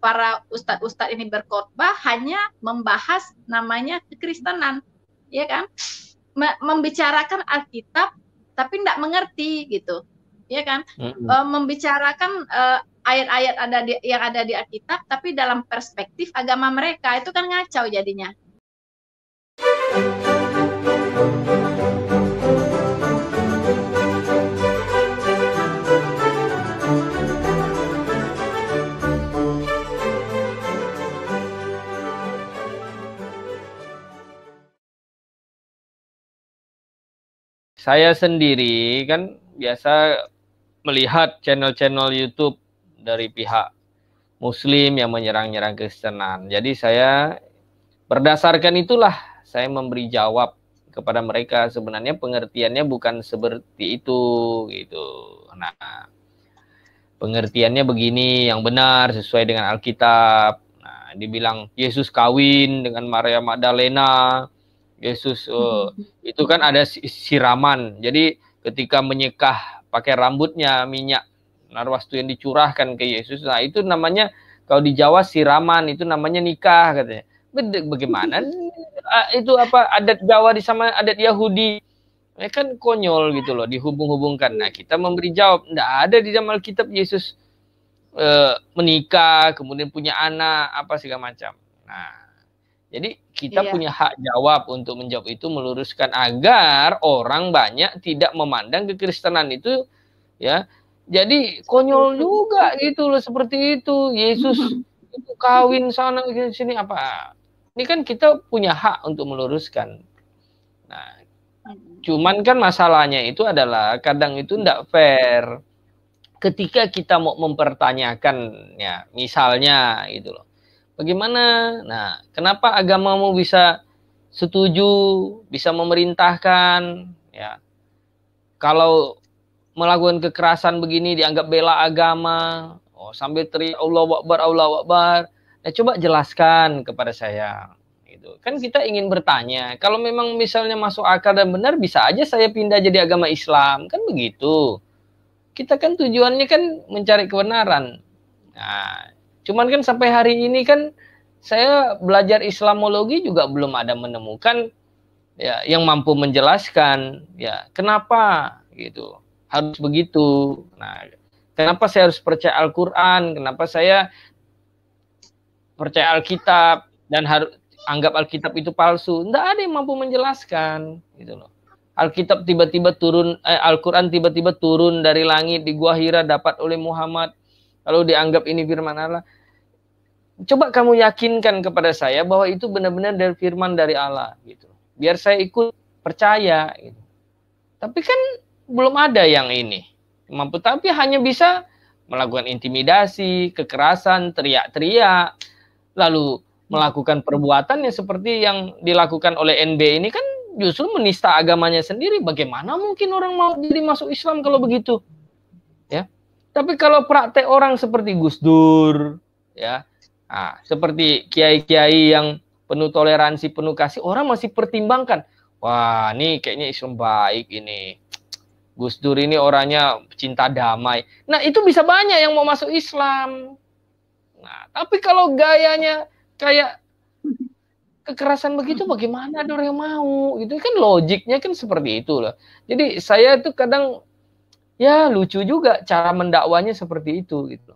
para ustadz-ustadz ini berkhotbah hanya membahas namanya kekristenan, ya kan? Membicarakan Alkitab tapi tidak mengerti gitu, ya kan? Membicarakan ayat-ayat yang ada di Alkitab tapi dalam perspektif agama mereka, itu kan ngacau jadinya. Saya sendiri kan biasa melihat channel-channel YouTube dari pihak Muslim yang menyerang-nyerang Kristenan. Jadi saya berdasarkan itulah saya memberi jawab kepada mereka. Sebenarnya pengertiannya bukan seperti itu gitu. Nah, pengertiannya begini yang benar sesuai dengan Alkitab. Nah, dibilang Yesus kawin dengan Maria Magdalena. Yesus itu kan ada siraman. Jadi ketika menyekah pakai rambutnya minyak narwastu yang dicurahkan ke Yesus. Nah, itu namanya kalau di Jawa siraman, itu namanya nikah katanya. Bagaimana itu apa adat Jawa di sama adat Yahudi? Kan konyol gitu loh, dihubung-hubungkan. Nah, kita memberi jawab, enggak ada di dalam Alkitab Yesus menikah, kemudian punya anak, apa segala macam. Nah, jadi kita punya hak jawab untuk menjawab itu, meluruskan agar orang banyak tidak memandang kekristenan itu ya. Jadi konyol juga gitu loh seperti itu. Yesus itu kawin sana sini apa? Ini kan kita punya hak untuk meluruskan. Nah, cuman kan masalahnya itu adalah kadang itu tidak fair. Ketika kita mau mempertanyakan ya, misalnya gitu loh. Bagaimana? Nah, kenapa agamamu bisa setuju, bisa memerintahkan ya? Kalau melakukan kekerasan begini dianggap bela agama, sambil teriak Allahu Akbar, Allahu Akbar. Nah, coba jelaskan kepada saya. Gitu. Kan kita ingin bertanya, kalau memang misalnya masuk akal dan benar, bisa aja saya pindah jadi agama Islam, kan begitu. Kita kan tujuannya kan mencari kebenaran. Nah, cuman kan sampai hari ini kan saya belajar Islamologi juga belum ada menemukan ya yang mampu menjelaskan ya kenapa gitu harus begitu. Nah, kenapa saya harus percaya Al-Quran? Kenapa saya percaya Alkitab dan harus anggap Alkitab itu palsu? Nggak ada yang mampu menjelaskan gitu loh. Alkitab tiba-tiba turun, Al-Quran tiba-tiba turun dari langit di Gua Hira dapat oleh Muhammad. Lalu dianggap ini firman Allah. Coba kamu yakinkan kepada saya bahwa itu benar-benar dari firman dari Allah gitu. Biar saya ikut percaya gitu. Tapi kan belum ada yang ini mampu, tapi hanya bisa melakukan intimidasi, kekerasan, teriak-teriak, lalu melakukan perbuatan yang seperti yang dilakukan oleh NB ini kan justru menista agamanya sendiri. Bagaimana mungkin orang mau jadi masuk Islam kalau begitu? Ya. Tapi kalau praktek orang seperti Gus Dur, ya, nah, seperti kiai-kiai yang penuh toleransi, penuh kasih, orang masih pertimbangkan. Wah, ini kayaknya Islam baik ini. Gus Dur ini orangnya cinta damai. Nah, itu bisa banyak yang mau masuk Islam. Nah, tapi kalau gayanya kayak kekerasan begitu, bagaimana ada orang yang mau? Itu kan logiknya kan seperti itu loh. Jadi saya itu kadang ya lucu juga cara mendakwanya seperti itu gitu.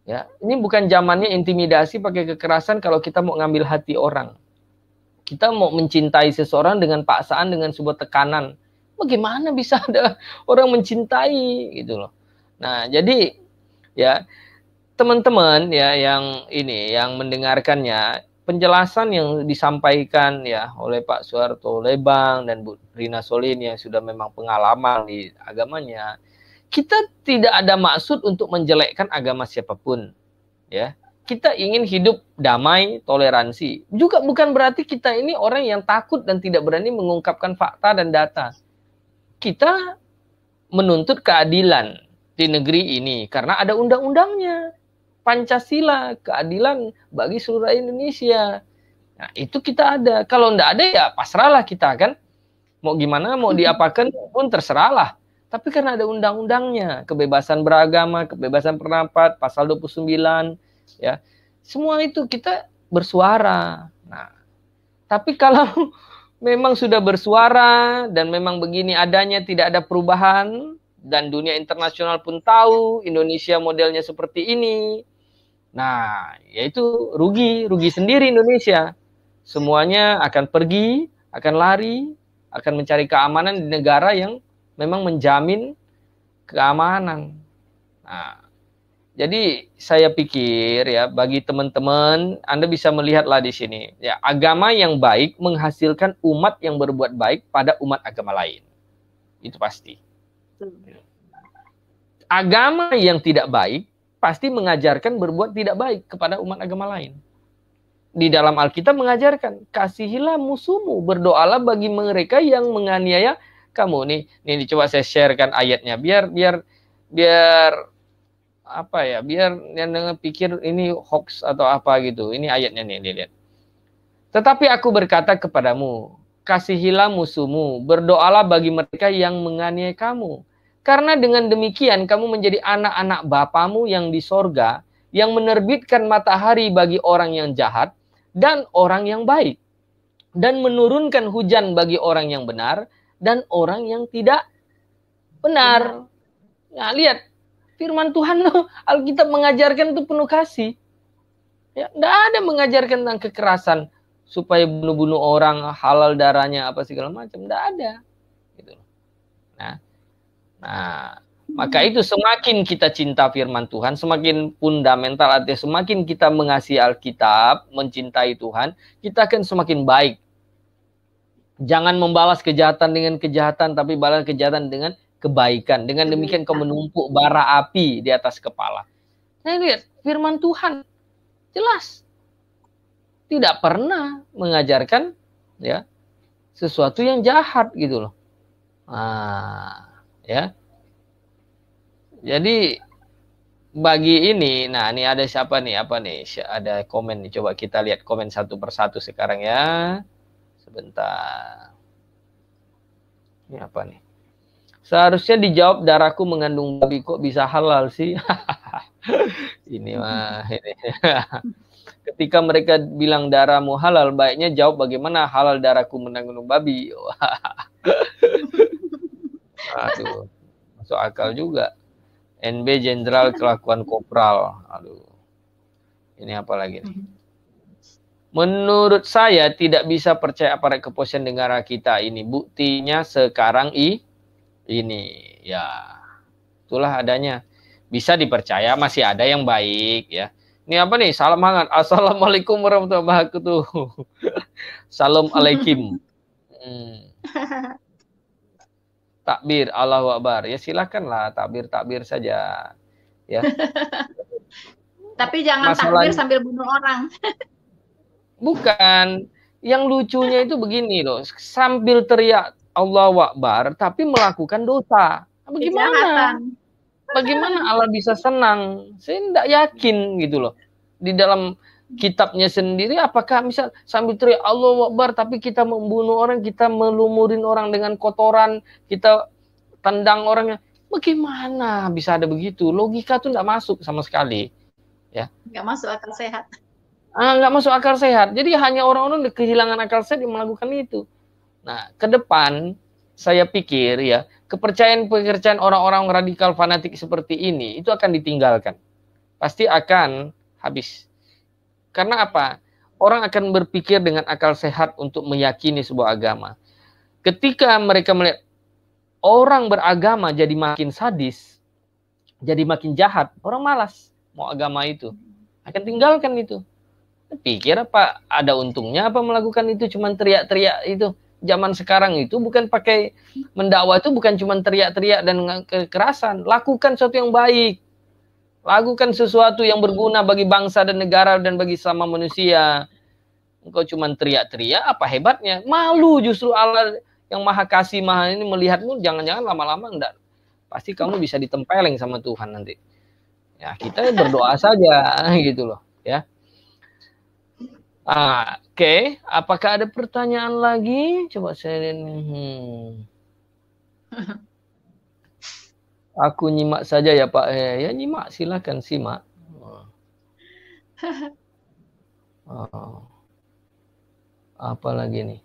Ya, ini bukan zamannya intimidasi pakai kekerasan kalau kita mau ngambil hati orang. Kita mau mencintai seseorang dengan paksaan, dengan sebuah tekanan. Bagaimana bisa ada orang mencintai gitu loh. Nah, jadi ya teman-teman ya yang ini yang mendengarkannya, penjelasan yang disampaikan ya oleh Pak Soeharto Lebang dan Bu Rina Solin yang sudah memang pengalaman di agamanya, kita tidak ada maksud untuk menjelekkan agama siapapun ya. Kita ingin hidup damai, toleransi. Juga bukan berarti kita ini orang yang takut dan tidak berani mengungkapkan fakta dan data. Kita menuntut keadilan di negeri ini karena ada undang-undangnya. Pancasila, keadilan bagi seluruh Indonesia. Nah, itu kita ada. Kalau enggak ada ya pasrahlah kita kan. Mau gimana, mau diapakan pun terserahlah. Tapi karena ada undang-undangnya, kebebasan beragama, kebebasan berpendapat, pasal 29, ya. Semua itu kita bersuara. Nah, tapi kalau memang sudah bersuara dan memang begini adanya, tidak ada perubahan, dan dunia internasional pun tahu Indonesia modelnya seperti ini, nah, yaitu rugi sendiri Indonesia. Semuanya akan pergi, akan lari, akan mencari keamanan di negara yang memang menjamin keamanan. Nah, jadi saya pikir ya, bagi teman-teman, Anda bisa melihatlah di sini. Ya, agama yang baik menghasilkan umat yang berbuat baik pada umat agama lain. Itu pasti. Agama yang tidak baik pasti mengajarkan berbuat tidak baik kepada umat agama lain. Di dalam Alkitab mengajarkan, kasihilah musuhmu, berdoalah bagi mereka yang menganiaya kamu. Nih coba saya sharekan ayatnya biar apa ya, biar yang pikir ini hoax atau apa gitu. Ini ayatnya nih, lihat. Tetapi aku berkata kepadamu, kasihilah musuhmu, berdoalah bagi mereka yang menganiaya kamu. Karena dengan demikian kamu menjadi anak-anak Bapamu yang di sorga, yang menerbitkan matahari bagi orang yang jahat dan orang yang baik, dan menurunkan hujan bagi orang yang benar dan orang yang tidak benar. Nah, lihat, firman Tuhan loh, Alkitab mengajarkan itu penuh kasih. Ya, tidak ada mengajarkan tentang kekerasan supaya bunuh-bunuh orang, halal darahnya apa segala macam, tidak ada. Gitu. Nah, maka itu semakin kita cinta firman Tuhan, semakin fundamental, artinya semakin kita mengasihi Alkitab, mencintai Tuhan, kita akan semakin baik. Jangan membalas kejahatan dengan kejahatan, tapi balas kejahatan dengan kebaikan. Dengan demikian kau menumpuk bara api di atas kepala. Nah, lihat, firman Tuhan jelas tidak pernah mengajarkan ya sesuatu yang jahat gitu loh. Nah, ya. Jadi bagi ini, nah ini ada siapa nih? Apa nih? Ada komen nih. Coba kita lihat komen satu persatu sekarang ya. Sebentar. Ini apa nih? Seharusnya dijawab darahku mengandung babi, kok bisa halal sih? Ini mah ini. Ketika mereka bilang darahmu halal, baiknya jawab bagaimana halal darahku mengandung babi. Aduh, masuk akal juga. NB Jenderal Kelakuan Kopral. Aduh. Ini apa lagi nih? Menurut saya tidak bisa percaya aparat kepolisian negara kita ini. Buktinya sekarang ini. Ya. Itulah adanya. Bisa dipercaya, masih ada yang baik ya. Ini apa nih? Salam hangat. Assalamualaikum warahmatullahi wabarakatuh. Salam alaikum. Takbir, Allahu Akbar. Ya silakanlah takbir saja. Ya. Tapi jangan takbir sambil bunuh orang. Bukan. Yang lucunya itu begini loh. Sambil teriak Allahu Akbar, tapi melakukan dosa. Bagaimana? Bagaimana Allah bisa senang? Saya tidak yakin gitu loh. Di dalam kitabnya sendiri, apakah misal sambil teriak Allahu Akbar tapi kita membunuh orang, kita melumurin orang dengan kotoran, kita tendang orangnya, bagaimana bisa ada begitu? Logika tuh nggak masuk sama sekali, ya. Nggak masuk akal sehat. Nggak masuk akal sehat. Jadi hanya orang-orang kehilangan akal sehat yang melakukan itu. Nah, ke depan saya pikir ya kepercayaan orang-orang radikal fanatik seperti ini itu akan ditinggalkan. Pasti akan habis. Karena apa? Orang akan berpikir dengan akal sehat untuk meyakini sebuah agama. Ketika mereka melihat orang beragama jadi makin sadis, jadi makin jahat, orang malas mau agama itu. Akan tinggalkan itu. Pikir apa ada untungnya apa melakukan itu, cuman teriak-teriak itu. Zaman sekarang itu bukan pakai mendakwah, itu bukan cuma teriak-teriak dan kekerasan. Lakukan sesuatu yang baik. Lakukan sesuatu yang berguna bagi bangsa dan negara dan bagi sama manusia. Engkau cuma teriak-teriak, apa hebatnya? Malu justru Allah yang maha kasih, maha ini melihatmu, jangan-jangan lama-lama enggak. Pasti kamu bisa ditempeleng sama Tuhan nanti. Ya, kita berdoa saja gitu loh, ya. Oke. Apakah ada pertanyaan lagi? Coba saya Aku nyimak saja ya Pak. Ya nyimak, silakan simak. Oh, apa lagi nih?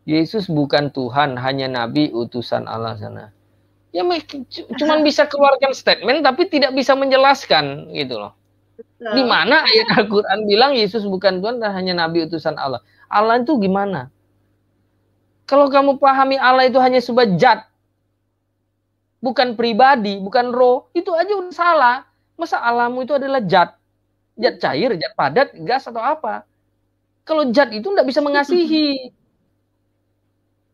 Yesus bukan Tuhan, hanya nabi utusan Allah sana. Ya cuman bisa keluarkan statement tapi tidak bisa menjelaskan gitu loh. Di mana ayat Al-Qur'an bilang Yesus bukan Tuhan dan hanya nabi utusan Allah? Allah itu gimana? Kalau kamu pahami Allah itu hanya sebuah zat, bukan pribadi, bukan roh, itu aja udah salah. Masa Allahmu itu adalah zat? Zat cair, zat padat, gas atau apa? Kalau zat itu tidak bisa mengasihi.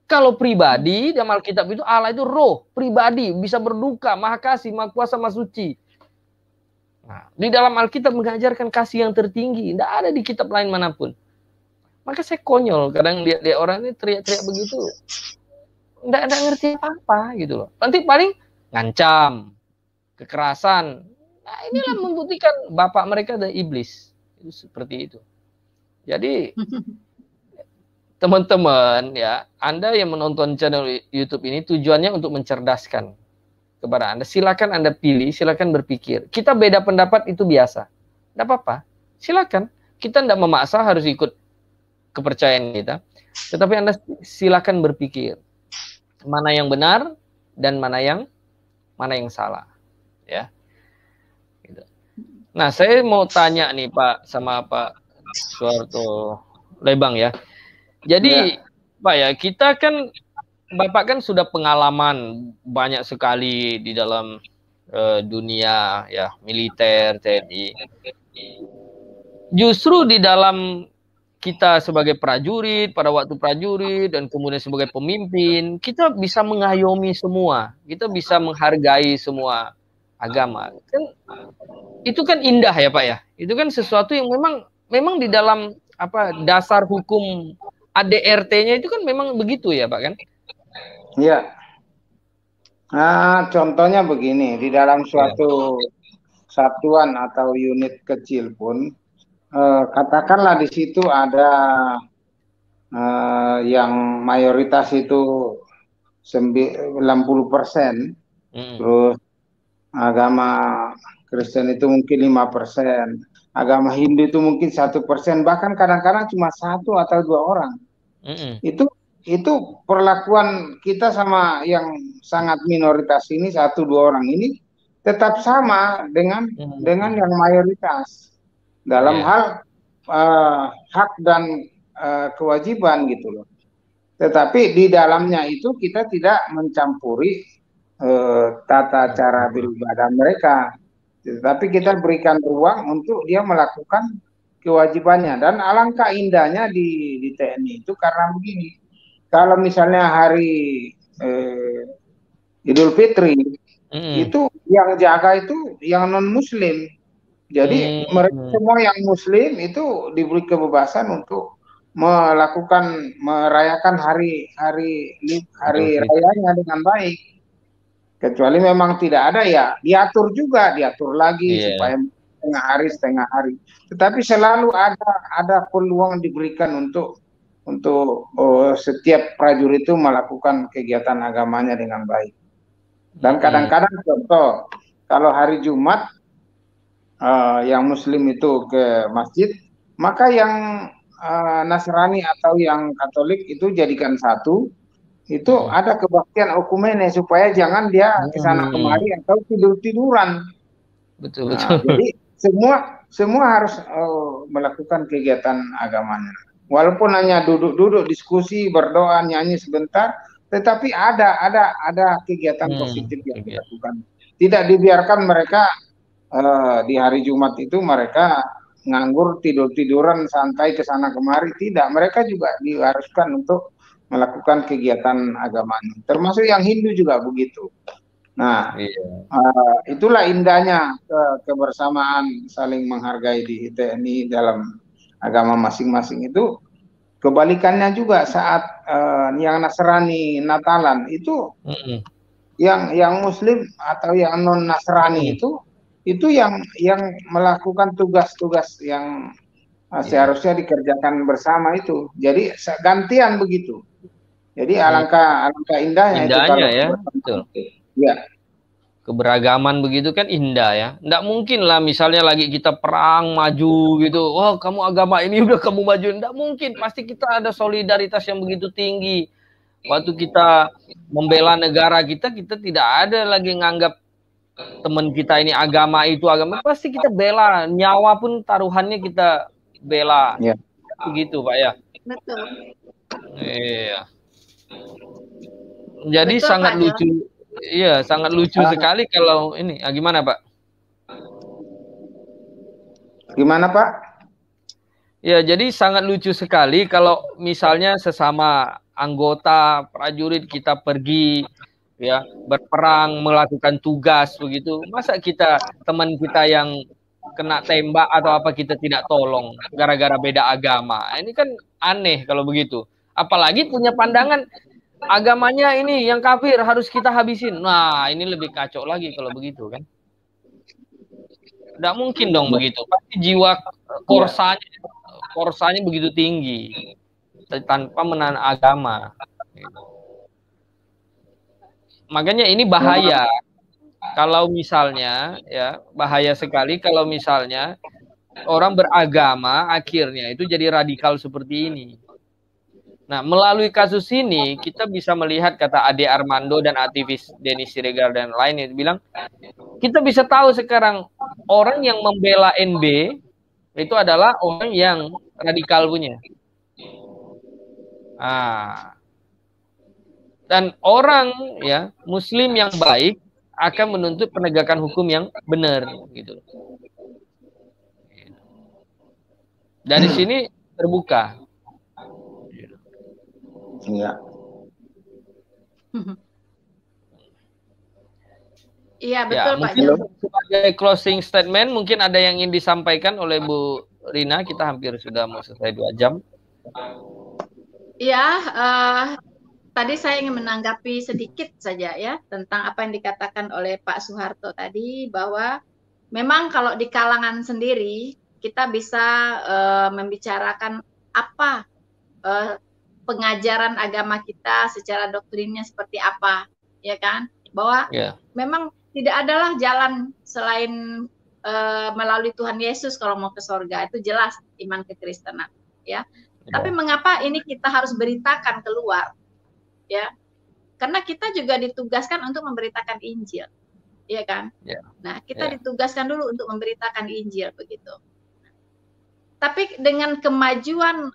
Kalau pribadi, dalam Alkitab itu Allah itu roh, pribadi, bisa berduka, maha kasih, maha kuasa, maha suci. Nah, di dalam Alkitab mengajarkan kasih yang tertinggi, tidak ada di kitab lain manapun. Maka saya konyol, kadang lihat orang ini teriak-teriak begitu, tidak ngerti apa-apa gitu loh. Nanti paling ngancam, kekerasan. Nah, inilah membuktikan bapak mereka adalah iblis. Itu seperti itu. Jadi teman-teman ya, Anda yang menonton channel YouTube ini tujuannya untuk mencerdaskan kepada Anda. Silakan Anda pilih, silakan berpikir. Kita beda pendapat itu biasa. Tidak apa-apa. Silakan. Kita tidak memaksa harus ikut kepercayaan kita. Tetapi Anda silakan berpikir. Mana yang benar dan mana yang salah. Ya. Gitu. Nah, saya mau tanya nih Pak sama Pak Suharto Lebang ya. Jadi Pak ya, kita kan Bapak kan sudah pengalaman banyak sekali di dalam dunia ya, militer, TNI. Justru di dalam kita sebagai prajurit, pada waktu prajurit dan kemudian sebagai pemimpin, kita bisa mengayomi semua, kita bisa menghargai semua agama. Kan itu kan indah ya Pak ya. Itu kan sesuatu yang memang di dalam dasar hukum ADRT-nya itu kan memang begitu ya Pak kan? Iya. Nah, contohnya begini, di dalam suatu satuan atau unit kecil pun, katakanlah di situ ada yang mayoritas itu 90%, terus agama Kristen itu mungkin 5%, agama Hindu itu mungkin 1%, bahkan kadang-kadang cuma 1 atau 2 orang. Itu perlakuan kita sama yang sangat minoritas ini, 1-2 orang ini tetap sama dengan yang mayoritas dalam hal hak dan kewajiban gitu loh. Tetapi di dalamnya itu kita tidak mencampuri tata cara beribadah mereka, tetapi kita berikan ruang untuk dia melakukan kewajibannya. Dan alangkah indahnya di TNI itu karena begini, kalau misalnya hari Idul Fitri itu yang jaga itu yang non Muslim. Jadi mereka semua yang Muslim itu diberi kebebasan untuk merayakan hari rayanya dengan baik. Kecuali memang tidak ada ya diatur lagi supaya setengah hari. Tetapi selalu ada peluang diberikan untuk setiap prajurit itu melakukan kegiatan agamanya dengan baik. Dan kadang-kadang contoh, kalau hari Jumat yang Muslim itu ke masjid, maka yang Nasrani atau yang Katolik itu jadikan satu. Itu ada kebaktian okumene supaya jangan dia kesana kemari atau tidur-tiduran. Betul. Jadi semua harus melakukan kegiatan agamanya. Walaupun hanya duduk-duduk diskusi, berdoa, nyanyi sebentar, tetapi ada kegiatan positif yang dilakukan. Tidak dibiarkan mereka di hari Jumat itu mereka nganggur, tidur-tiduran, santai kesana kemari. Tidak, mereka juga diharuskan untuk melakukan kegiatan agamanya. Termasuk yang Hindu juga begitu. Nah, itulah indahnya kebersamaan saling menghargai di TNI dalam agama masing-masing itu. Kebalikannya juga saat yang Nasrani Natalan itu yang Muslim atau yang non Nasrani itu yang melakukan tugas-tugas yang seharusnya dikerjakan bersama itu. Jadi gantian begitu. Jadi alangkah indahnya itu kalau ya, betul. Ya. keberagaman begitu kan indah ya. Nggak mungkin lah misalnya lagi kita perang maju gitu, oh kamu agama ini udah kamu maju. Nggak mungkin, pasti kita ada solidaritas yang begitu tinggi. Waktu kita membela negara kita tidak ada lagi nganggap teman kita ini agama itu agama, pasti kita bela, nyawa pun taruhannya kita bela. Ya. Begitu Pak ya. Betul. Iya. Jadi betul, sangat Pak, lucu. Ya? Iya, sangat lucu sekali kalau ini. Gimana Pak? Gimana Pak? Ya, jadi sangat lucu sekali kalau misalnya sesama anggota prajurit kita pergi ya berperang melakukan tugas begitu, masa kita teman kita yang kena tembak atau apa kita tidak tolong gara-gara beda agama. Ini kan aneh kalau begitu. Apalagi punya pandangan agamanya ini yang kafir harus kita habisin. Nah, ini lebih kacau lagi kalau begitu kan. Tidak mungkin dong begitu. Pasti jiwa korsanya begitu tinggi tanpa menahan agama. Makanya ini bahaya. Kalau misalnya ya bahaya sekali kalau misalnya orang beragama akhirnya itu jadi radikal seperti ini. Nah, melalui kasus ini kita bisa melihat kata Ade Armando dan aktivis Denny Siregar dan lain itu bilang kita bisa tahu sekarang orang yang membela NB itu adalah orang yang radikal punya. Dan orang ya Muslim yang baik akan menuntut penegakan hukum yang benar gitu. Dari sini terbuka. Iya. Iya betul Pak. Sebagai closing statement mungkin ada yang ingin disampaikan oleh Bu Rina. Kita hampir sudah mau selesai 2 jam. Iya. Tadi saya ingin menanggapi sedikit saja ya tentang apa yang dikatakan oleh Pak Soeharto tadi bahwa memang kalau di kalangan sendiri kita bisa membicarakan apa pengajaran agama kita secara doktrinnya seperti apa, ya kan? Bahwa memang tidak adalah jalan selain melalui Tuhan Yesus kalau mau ke surga, itu jelas iman kekristenan, ya. Tapi mengapa ini kita harus beritakan keluar? Ya, karena kita juga ditugaskan untuk memberitakan Injil, ya kan? Nah, kita ditugaskan dulu untuk memberitakan Injil begitu. Tapi dengan kemajuan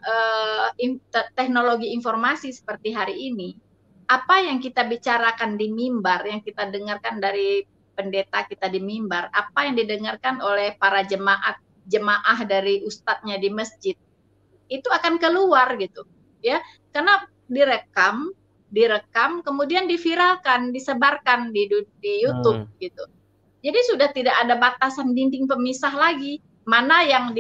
teknologi informasi seperti hari ini, apa yang kita bicarakan di mimbar, yang kita dengarkan dari pendeta kita di mimbar, apa yang didengarkan oleh para jemaah dari ustadznya di masjid, itu akan keluar gitu, ya, karena direkam, kemudian diviralkan, disebarkan di YouTube gitu. Jadi sudah tidak ada batasan dinding pemisah lagi, mana yang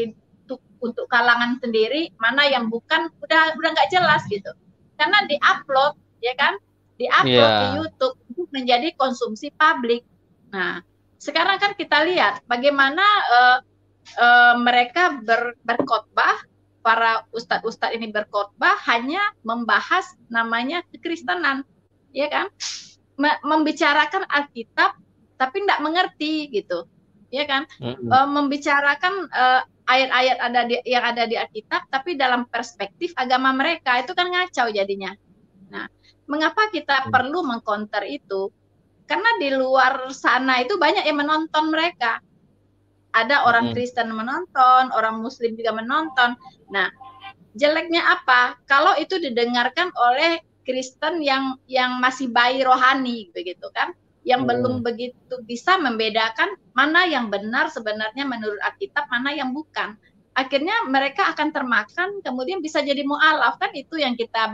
untuk kalangan sendiri, mana yang bukan, udah nggak jelas gitu. Karena diupload, ya kan, diupload di YouTube itu menjadi konsumsi publik. Nah, sekarang kan kita lihat bagaimana mereka berkhotbah, para ustadz ini berkhotbah hanya membahas namanya kekristenan, ya kan, membicarakan Alkitab tapi tidak mengerti gitu, ya kan, membicarakan ayat-ayat yang ada di Alkitab tapi dalam perspektif agama mereka, itu kan ngacau jadinya. Nah, mengapa kita perlu mengcounter itu? Karena di luar sana itu banyak yang menonton mereka. Ada orang Kristen menonton, orang Muslim juga menonton. Nah, jeleknya apa? Kalau itu didengarkan oleh Kristen yang masih bayi rohani, begitu kan? Yang belum begitu bisa membedakan mana yang benar sebenarnya menurut Alkitab, mana yang bukan. Akhirnya mereka akan termakan, kemudian bisa jadi mu'alaf, kan itu yang kita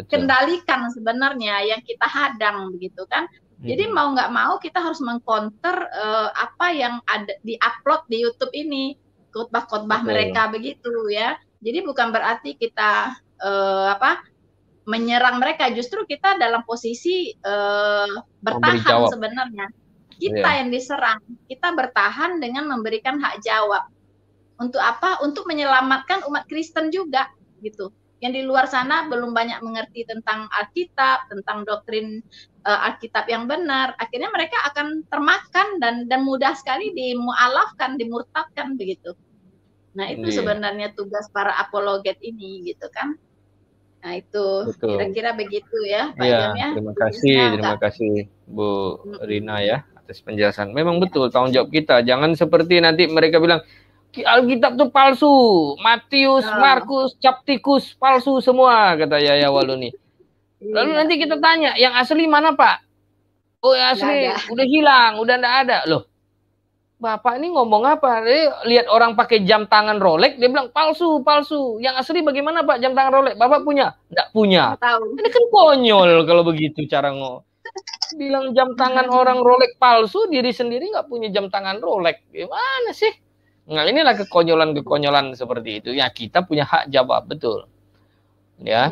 kendalikan sebenarnya, yang kita hadang, begitu kan? Jadi mau nggak mau kita harus mengcounter apa yang ada di-upload di YouTube ini, khotbah-khotbah mereka begitu ya. Jadi bukan berarti kita menyerang mereka, justru kita dalam posisi bertahan sebenarnya. Kita yang diserang, kita bertahan dengan memberikan hak jawab. Untuk apa? Untuk menyelamatkan umat Kristen juga gitu. yang di luar sana belum banyak mengerti tentang Alkitab, tentang doktrin Alkitab yang benar, akhirnya mereka akan termakan dan mudah sekali dimualafkan, dimurtadkan begitu. Nah, itu sebenarnya tugas para apologet ini gitu kan. Nah, itu kira-kira begitu ya, Pak Jam ya. Terima kasih Bu Rina ya atas penjelasan. Memang betul tanggung jawab kita. Jangan seperti nanti mereka bilang Alkitab itu palsu, Matius, Markus, Captikus palsu semua, kata Yaya Waluni. Lalu nanti kita tanya, yang asli mana Pak? Oh, yang asli udah hilang, udah enggak ada. Loh, Bapak ini ngomong apa? Lihat orang pakai jam tangan Rolex, dia bilang palsu, palsu. Yang asli bagaimana Pak jam tangan Rolex? Bapak punya? Enggak punya. Ini kan konyol kalau begitu cara bilang jam tangan orang Rolex palsu, diri sendiri nggak punya jam tangan Rolex. Gimana sih? Nah, inilah kekonyolan-kekonyolan seperti itu. Ya, kita punya hak jawab, betul. Ya.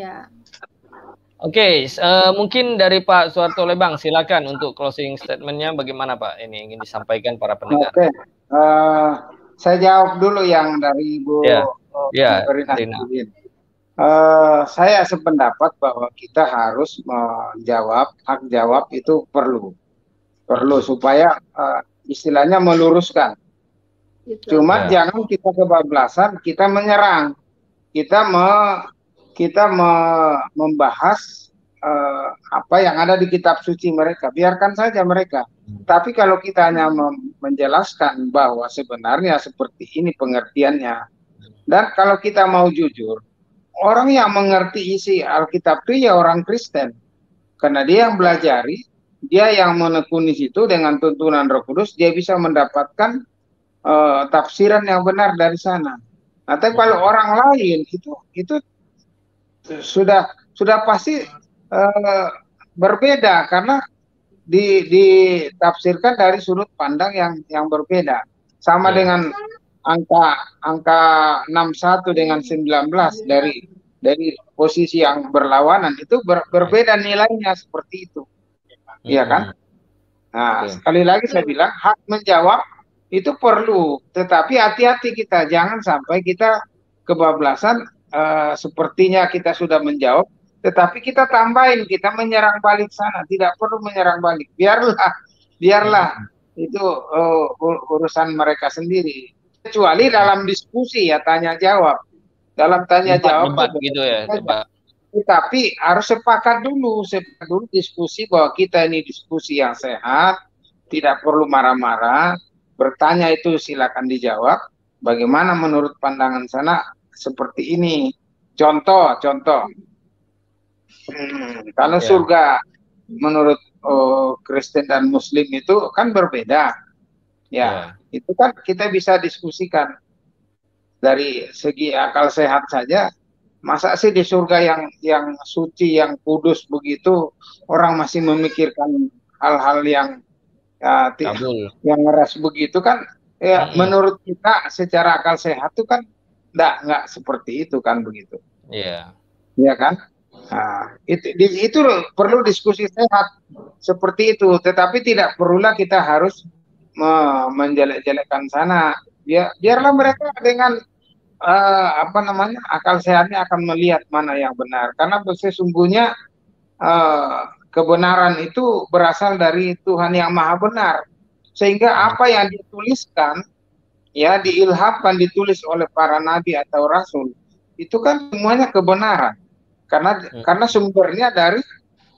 Oke, mungkin dari Pak Suharto Lebang, silakan untuk closing statement-nya bagaimana Pak? Ini ingin disampaikan para pendengar. Oke, saya jawab dulu yang dari Bu Rina. Saya sependapat bahwa kita harus menjawab, hak jawab itu perlu supaya istilahnya meluruskan. Cuma jangan kita kebablasan, kita menyerang, kita membahas apa yang ada di kitab suci mereka. Biarkan saja mereka. Tapi kalau kita hanya menjelaskan bahwa sebenarnya seperti ini pengertiannya, dan kalau kita mau jujur, orang yang mengerti isi Alkitab itu ya orang Kristen, karena dia yang belajari, dia yang menekuni situ dengan tuntunan Roh Kudus, dia bisa mendapatkan tafsiran yang benar dari sana. Nah, tapi kalau orang lain itu sudah pasti berbeda karena ditafsirkan dari sudut pandang yang berbeda. Sama dengan angka 61 dengan 19 dari posisi yang berlawanan itu berbeda nilainya seperti itu. Iya kan? Nah, sekali lagi saya bilang hak menjawab itu perlu, tetapi hati-hati kita, jangan sampai kita kebablasan, sepertinya kita sudah menjawab, tetapi kita tambahin, kita menyerang balik sana, tidak perlu menyerang balik, biarlah itu urusan mereka sendiri, kecuali dalam diskusi ya tanya jawab, dalam tanya jawab gitu ya, tapi harus sepakat dulu diskusi bahwa kita ini diskusi yang sehat, tidak perlu marah-marah. Bertanya itu silakan dijawab. Bagaimana menurut pandangan sana seperti ini? Contoh. Kalau surga menurut Kristen dan Muslim itu kan berbeda. Ya, itu kan kita bisa diskusikan dari segi akal sehat saja. Masa sih di surga yang suci, yang kudus begitu orang masih memikirkan hal-hal yang yang ngeras begitu kan ya, menurut kita secara akal sehat itu kan nggak seperti itu kan begitu. Iya kan? Nah, itu perlu diskusi sehat seperti itu, tetapi tidak perlulah kita harus menjelek-jelekkan sana. Biarlah mereka dengan akal sehatnya akan melihat mana yang benar, karena sesungguhnya kebenaran itu berasal dari Tuhan yang Maha Benar, sehingga apa yang dituliskan ya diilhamkan, ditulis oleh para nabi atau rasul, itu kan semuanya kebenaran, karena sumbernya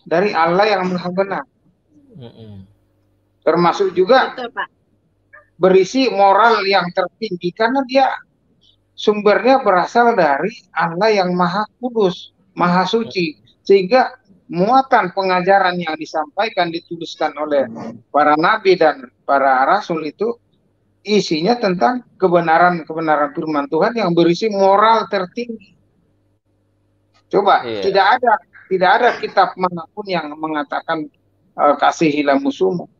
dari Allah yang Maha Benar. Termasuk juga berisi moral yang tertinggi, karena dia sumbernya berasal dari Allah yang Maha Kudus, Maha Suci, sehingga muatan pengajaran yang disampaikan, dituliskan oleh para nabi dan para rasul itu isinya tentang kebenaran firman Tuhan yang berisi moral tertinggi. Coba tidak ada kitab manapun yang mengatakan kasihilah musuhmu.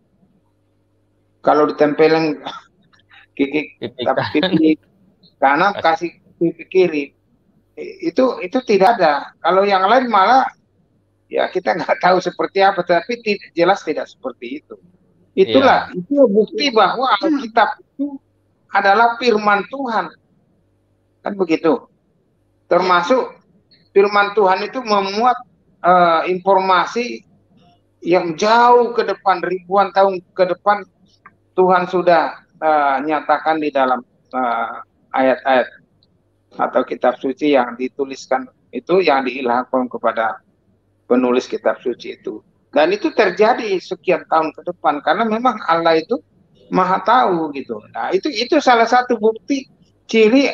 Kalau ditempelin pipi kanan, kasih pipi kiri, itu tidak ada. Kalau yang lain malah ya kita nggak tahu seperti apa, tapi jelas tidak seperti itu. Itulah itu bukti bahwa Alkitab itu adalah firman Tuhan, kan begitu. Termasuk firman Tuhan itu memuat informasi yang jauh ke depan, ribuan tahun ke depan Tuhan sudah nyatakan di dalam ayat-ayat atau kitab suci yang dituliskan itu, yang diilhamkan kepada penulis kitab suci itu. Dan itu terjadi sekian tahun ke depan karena memang Allah itu Maha tahu gitu. Nah, itu salah satu bukti ciri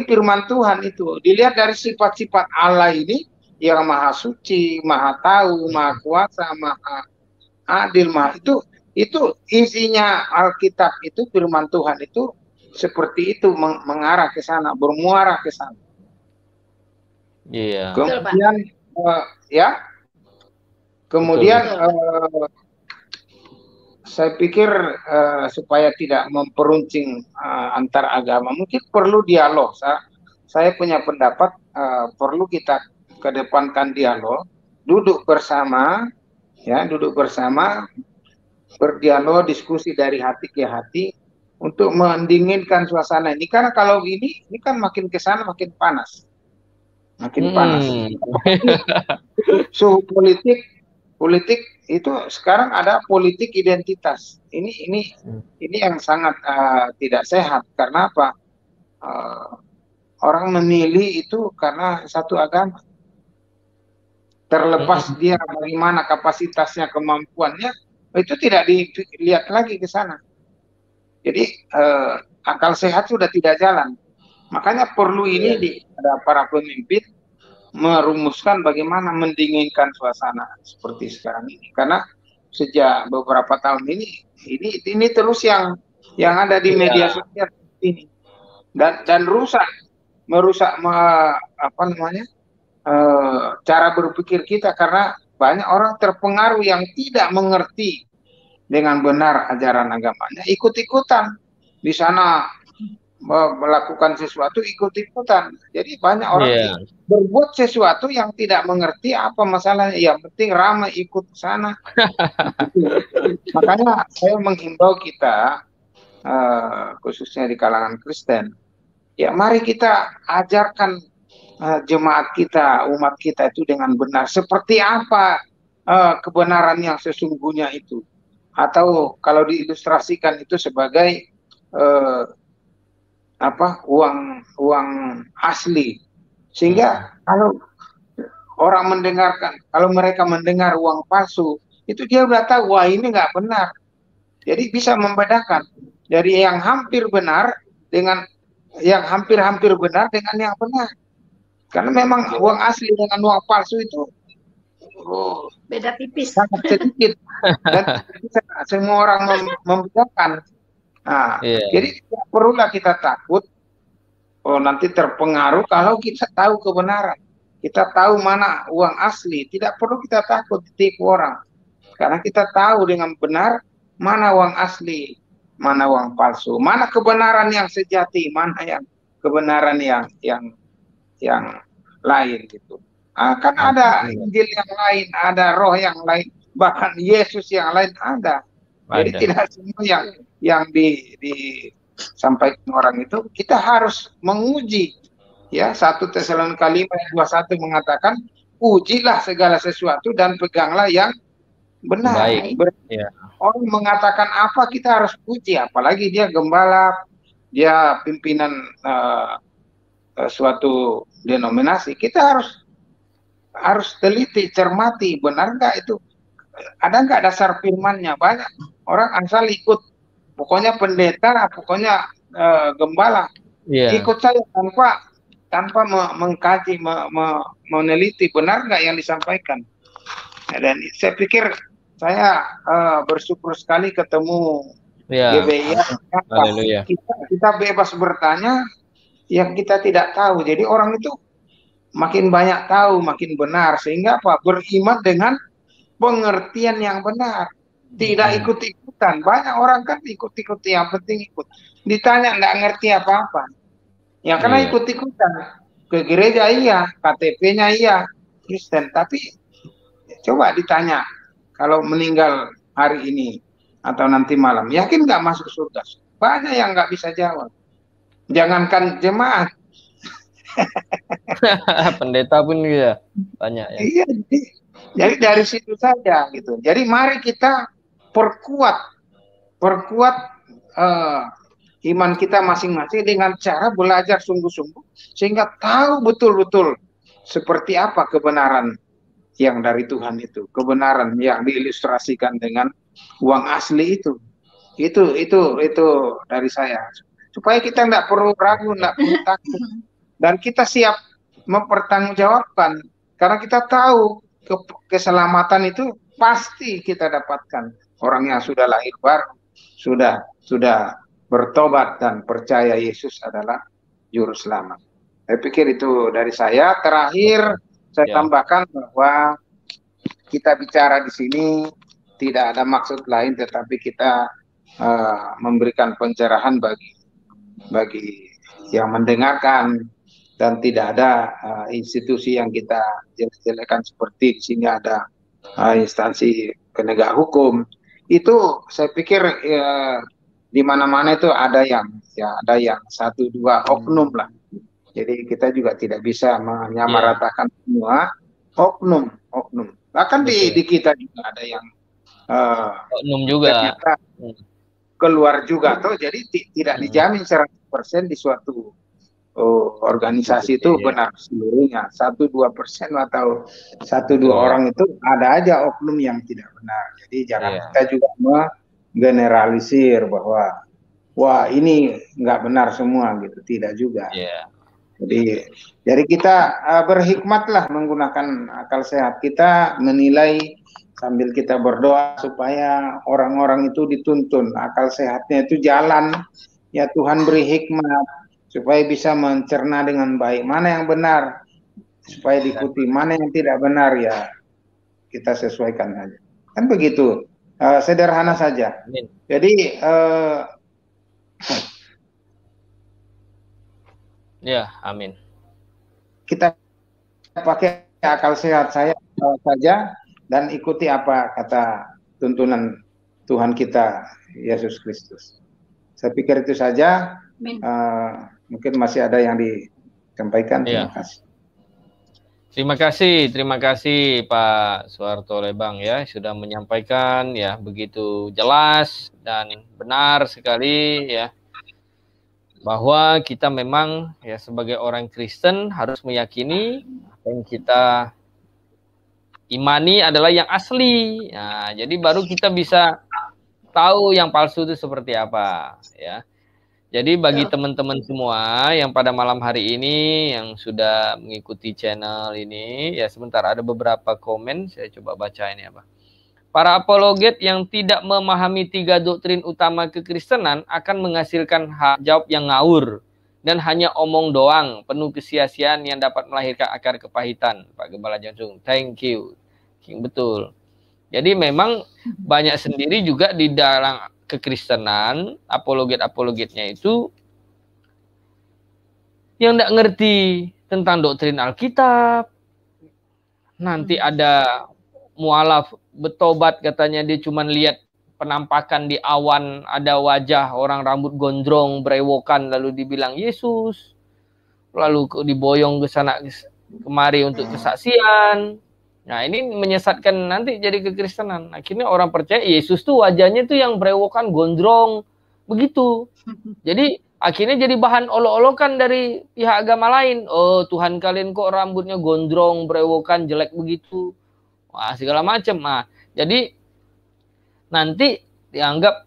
firman Tuhan itu. Dilihat dari sifat-sifat Allah ini yang Maha suci, Maha tahu, Maha kuasa, Maha adil, itu isinya Alkitab itu, firman Tuhan itu seperti itu, mengarah ke sana, bermuara ke sana. Iya. Kemudian kemudian saya pikir supaya tidak memperuncing antar agama, mungkin perlu dialog. Saya punya pendapat perlu kita kedepankan dialog, duduk bersama, berdialog, diskusi dari hati ke hati untuk mendinginkan suasana ini. Karena kalau ini kan makin ke sana makin panas. Suhu politik itu sekarang ada politik identitas. Ini yang sangat tidak sehat. Karena apa? Orang memilih itu karena satu agama. Terlepas dia bagaimana kapasitasnya, kemampuannya, itu tidak dilihat lagi ke sana. Jadi akal sehat sudah tidak jalan. Makanya perlu ini ada para pemimpin merumuskan bagaimana mendinginkan suasana seperti sekarang ini. Karena sejak beberapa tahun ini terus yang ada di media sosial ini dan merusak cara berpikir kita, karena banyak orang terpengaruh yang tidak mengerti dengan benar ajaran agamanya, ikut-ikutan di sana melakukan sesuatu, ikut-ikutan. Jadi banyak orang berbuat sesuatu yang tidak mengerti apa masalahnya, yang penting ramai ikut ke sana. Makanya saya menghimbau kita, khususnya di kalangan Kristen, ya mari kita ajarkan jemaat kita, umat kita itu dengan benar. Seperti apa kebenaran yang sesungguhnya itu. Atau kalau diilustrasikan itu sebagai uang asli. Sehingga kalau orang kalau mereka mendengar uang palsu, itu dia udah tahu, wah ini nggak benar. Jadi bisa membedakan dari yang hampir benar dengan yang hampir-hampir benar dengan yang benar. Karena memang uang asli dengan uang palsu itu beda tipis. Sangat sedikit. Dan semua orang membedakan. Nah, jadi tidak perlulah kita takut nanti terpengaruh kalau kita tahu kebenaran. Kita tahu mana uang asli. Tidak perlu kita takut ditipu orang. Karena kita tahu dengan benar mana uang asli, mana uang palsu, mana kebenaran yang sejati, mana yang kebenaran yang lain gitu. Kan ada Injil yang lain, ada roh yang lain, bahkan Yesus yang lain ada. Jadi tidak semua yang disampaikan orang itu kita harus menguji. Ya, 1 Tesalonika 5:21 mengatakan, ujilah segala sesuatu dan peganglah yang benar. Orang mengatakan apa kita harus uji, apalagi dia gembala, dia pimpinan suatu denominasi. Kita harus teliti, cermati, benar nggak itu, ada nggak dasar firmannya. Banyak orang asal ikut, pokoknya pendeta, pokoknya gembala, ikut saya tanpa mengkaji, meneliti benar nggak yang disampaikan. Dan saya pikir saya bersyukur sekali ketemu GBI. Kita bebas bertanya yang kita tidak tahu. Jadi orang itu makin banyak tahu, makin benar. Sehingga beriman dengan pengertian yang benar. Tidak ikut-ikutan. Banyak orang kan ikut-ikuti, yang penting ikut. Ditanya nggak ngerti apa-apa. Ya karena ikut-ikutan. Ke gereja iya, KTP-nya iya, Kristen. Tapi coba ditanya, kalau meninggal hari ini atau nanti malam, yakin nggak masuk surga? Banyak yang nggak bisa jawab. Jangankan jemaat, Pendeta pun ya banyak ya. Iya, jadi dari situ saja gitu. Jadi mari kita perkuat iman kita masing-masing dengan cara belajar sungguh-sungguh sehingga tahu betul-betul seperti apa kebenaran yang dari Tuhan itu, kebenaran yang diilustrasikan dengan uang asli itu. Itu dari saya. Supaya kita tidak perlu ragu, tidak perlu takut, dan kita siap mempertanggungjawabkan karena kita tahu keselamatan itu pasti kita dapatkan. Orang yang sudah lahir baru, sudah bertobat dan percaya Yesus adalah juru selamat. Saya pikir itu dari saya. Terakhir saya tambahkan bahwa kita bicara di sini tidak ada maksud lain tetapi kita memberikan pencerahan bagi yang mendengarkan, dan tidak ada institusi yang kita jelek-jelekan seperti di sini ada instansi penegak hukum. Itu saya pikir di mana-mana itu ada yang satu dua oknum lah. Jadi kita juga tidak bisa menyamaratakan semua oknum. Bahkan di kita juga ada yang oknum juga keluar juga tuh, jadi tidak dijamin 100% di suatu organisasi itu benar seluruhnya. 1-2% atau 1-2 orang itu ada aja oknum yang tidak benar. Jadi jangan kita juga menggeneralisir bahwa wah ini nggak benar semua gitu, tidak juga. Jadi kita berhikmatlah menggunakan akal sehat kita, menilai sambil kita berdoa supaya orang-orang itu dituntun akal sehatnya itu jalan. Ya Tuhan beri hikmat supaya bisa mencerna dengan baik mana yang benar supaya diikuti, mana yang tidak benar ya kita sesuaikan saja. Kan begitu, sederhana saja. Jadi ya, amin. Kita pakai akal sehat saya saja dan ikuti apa kata tuntunan Tuhan kita Yesus Kristus. Saya pikir itu saja. Mungkin masih ada yang disampaikan. Terima kasih. Terima kasih Pak Soeharto Lebang ya, sudah menyampaikan ya begitu jelas dan benar sekali ya, bahwa kita memang ya sebagai orang Kristen harus meyakini apa yang kita imani adalah yang asli. Nah, jadi baru kita bisa tahu yang palsu itu seperti apa ya. Jadi bagi teman-teman semua yang pada malam hari ini yang sudah mengikuti channel ini, ya sebentar ada beberapa komen, saya coba baca ini apa. Para apologet yang tidak memahami 3 doktrin utama kekristenan akan menghasilkan hak jawab yang ngawur dan hanya omong doang, penuh kesia-siaan yang dapat melahirkan akar kepahitan. Pak Gembala Jansung, thank you. Betul. Jadi memang banyak sendiri juga di dalam kekristenan, apologet-apologetnya itu yang tidak ngerti tentang doktrin Alkitab. Nanti ada mualaf bertobat, katanya dia cuma lihat penampakan di awan, ada wajah orang rambut gondrong, berewokan, lalu dibilang Yesus, lalu diboyong ke sana kemari untuk kesaksian. Nah ini menyesatkan nanti jadi kekristenan. Akhirnya orang percaya Yesus tuh wajahnya tuh yang berewokan, gondrong, begitu. Jadi akhirnya jadi bahan olok-olokan dari pihak agama lain. Oh Tuhan kalian kok rambutnya gondrong, berewokan, jelek begitu. Wah segala macam. Nah jadi nanti dianggap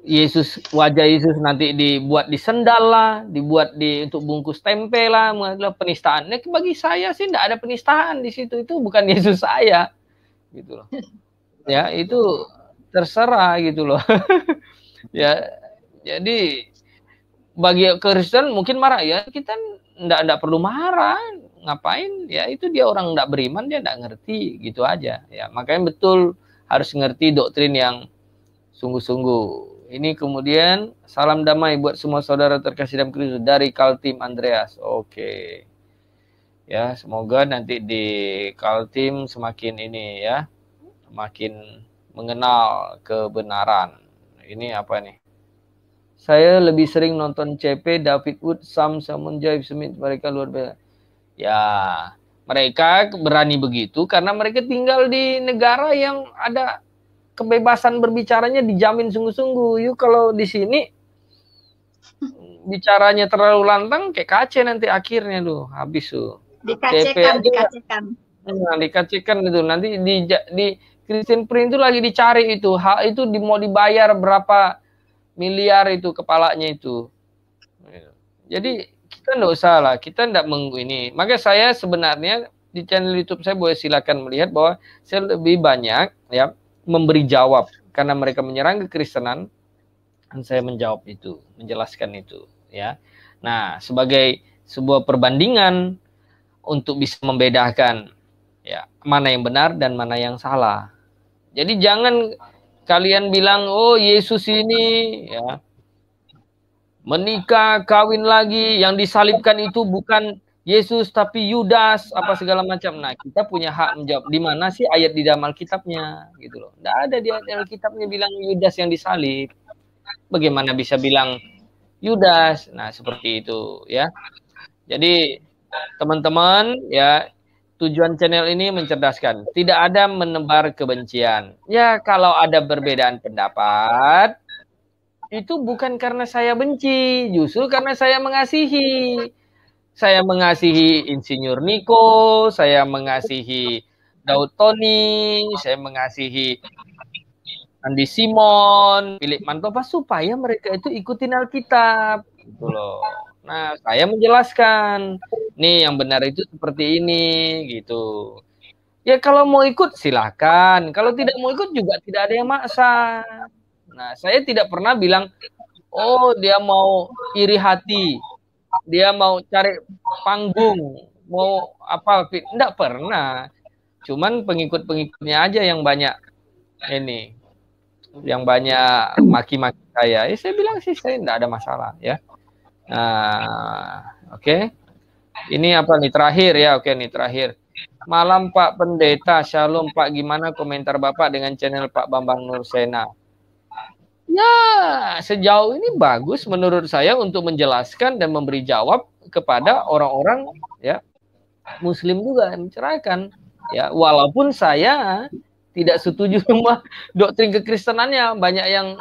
Yesus, wajah Yesus nanti dibuat di sendal lah, dibuat untuk bungkus tempe lah, adalah penistaan. Nah, bagi saya sih tidak ada penistaan di situ, itu bukan Yesus saya, gitu loh. Ya itu terserah gitu loh. Ya jadi bagi Kristen mungkin marah ya, kita tidak perlu marah, ngapain? Ya itu dia orang tidak beriman, dia tidak ngerti, gitu aja. Ya makanya betul harus ngerti doktrin yang sungguh-sungguh. Ini kemudian salam damai buat semua saudara terkasih dalam Kristus dari Kaltim Andreas. Oke. Ya, semoga nanti di Kaltim semakin ini ya, semakin mengenal kebenaran. Ini apa nih? Saya lebih sering nonton CP, David Wood, Sam, Simon Jive Smith, mereka luar biasa. Ya, mereka berani begitu karena mereka tinggal di negara yang ada kebebasan berbicaranya dijamin sungguh-sungguh. Yuk kalau di sini bicaranya terlalu lantang kayak kace nanti akhirnya tuh, habis tuh. Dikacekan. Nah, dikacekan itu nanti di Christian Prince itu lagi dicari itu, hak itu mau dibayar berapa miliar itu kepalanya itu. Jadi kita nggak usah lah, kita nggak ini. Maka saya sebenarnya di channel YouTube saya boleh silakan melihat bahwa saya lebih banyak ya memberi jawab karena mereka menyerang kekristenan dan saya menjawab itu, menjelaskan itu ya. Nah, sebagai sebuah perbandingan untuk bisa membedakan ya mana yang benar dan mana yang salah. Jadi jangan kalian bilang, oh Yesus ini ya menikah, kawin lagi, yang disalibkan itu bukan Yesus tapi Yudas apa segala macam. Nah, kita punya hak menjawab di mana sih ayat di dalam Alkitabnya gitu loh. Nggak ada di Alkitabnya bilang Yudas yang disalib. Bagaimana bisa bilang Yudas? Nah, seperti itu ya. Jadi teman-teman ya, tujuan channel ini mencerdaskan, tidak ada menebar kebencian. Ya, kalau ada perbedaan pendapat, itu bukan karena saya benci, justru karena saya mengasihi. Saya mengasihi Insinyur Niko, saya mengasihi Daud Tony, saya mengasihi Andi Simon, Philip Mantopa, supaya mereka itu ikutin Alkitab, gitu loh. Nah, saya menjelaskan, nih yang benar itu seperti ini, gitu. Ya kalau mau ikut silahkan, kalau tidak mau ikut juga tidak ada yang maksa. Nah, saya tidak pernah bilang, oh dia mau iri hati, dia mau cari panggung, mau apa, tidak pernah. Cuman pengikut-pengikutnya aja yang banyak ini, yang banyak maki-maki saya. Ya saya bilang sih saya tidak ada masalah ya. Nah, oke. Ini apa nih terakhir ya? Oke nih terakhir. Malam Pak Pendeta, Shalom Pak, gimana komentar Bapak dengan channel Pak Bambang Nursena? Ya, sejauh ini bagus menurut saya untuk menjelaskan dan memberi jawab kepada orang-orang ya Muslim juga mencerahkan ya, walaupun saya tidak setuju sama doktrin kekristenannya, banyak yang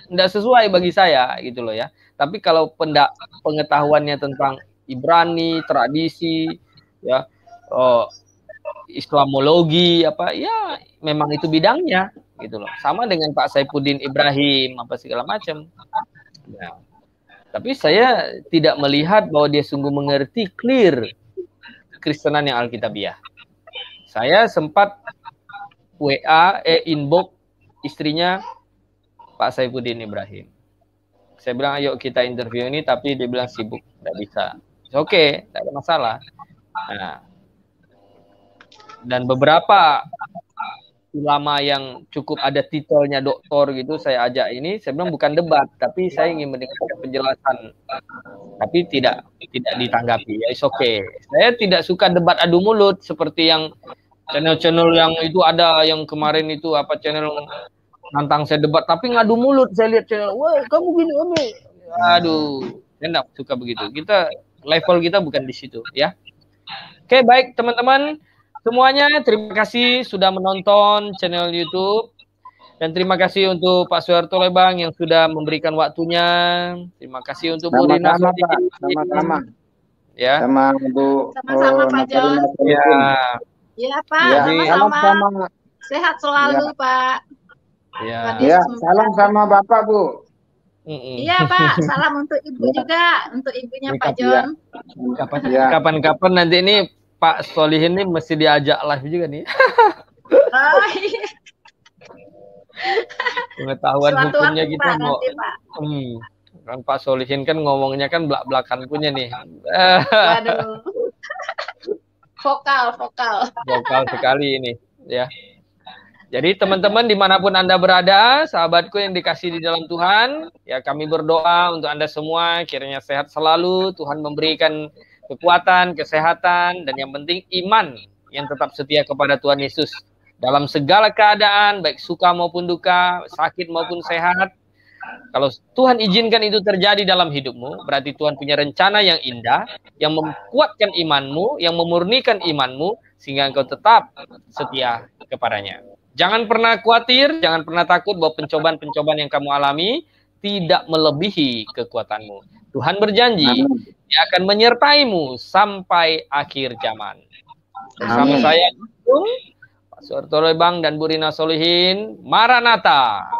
tidak sesuai bagi saya gitu loh ya. Tapi kalau pengetahuannya tentang Ibrani, tradisi, ya, Islamologi, apa ya, memang itu bidangnya gitu loh. Sama dengan Pak Saifuddin Ibrahim, apa segala macam. Ya. Tapi saya tidak melihat bahwa dia sungguh mengerti clear kekristenan yang Alkitabiah. Saya sempat inbox istrinya Pak Saifuddin Ibrahim. Saya bilang, ayo kita interview ini, tapi dia bilang sibuk, tidak bisa. Oke, tidak ada masalah. Nah, dan beberapa ulama yang cukup ada titelnya doktor gitu, saya ajak ini, saya bilang bukan debat, tapi saya ingin mendengarkan penjelasan. Tapi tidak ditanggapi, ya oke. Saya tidak suka debat adu mulut, seperti yang channel-channel yang itu ada, yang kemarin itu, apa channel nantang saya debat tapi ngadu mulut. Saya lihat channel, wah kamu gini, aduh, saya enggak suka begitu. Kita level kita bukan di situ ya. Oke, baik teman-teman semuanya, terima kasih sudah menonton channel YouTube dan terima kasih untuk Pak Suharto Lebang yang sudah memberikan waktunya. Terima kasih untuk Bu Rina. Sama-sama. Ya. Sama Bu. Sama-sama Pak John. Ya. Ya Pak, sama-sama. Sehat selalu ya. Pak. Ya, salam sama Bapak, Bu. Iya, Pak. Salam untuk Ibu juga, untuk ibunya Pak John. Kapan-kapan nanti ini Pak Solihin ini mesti diajak live juga nih. Oh, iya. Pengetahuan suatu hukumnya waktu, kita Pak, mau. nanti, Pak. Kan Pak Solihin kan ngomongnya kan belak-belakan punya nih. Waduh. Vokal sekali ini ya. Jadi teman-teman dimanapun Anda berada, sahabatku yang dikasihi di dalam Tuhan, ya kami berdoa untuk Anda semua, kiranya sehat selalu, Tuhan memberikan kekuatan, kesehatan, dan yang penting iman yang tetap setia kepada Tuhan Yesus. Dalam segala keadaan, baik suka maupun duka, sakit maupun sehat, Kalau Tuhan izinkan itu terjadi dalam hidupmu, berarti Tuhan punya rencana yang indah, yang memkuatkan imanmu, yang memurnikan imanmu, sehingga engkau tetap setia kepadanya. Jangan pernah khawatir, jangan pernah takut bahwa pencobaan-pencobaan yang kamu alami tidak melebihi kekuatanmu. Tuhan berjanji, Dia akan menyertaimu sampai akhir zaman. Bersama saya, Pak Suharto Lebang dan Bu Rina Solihin, Maranatha.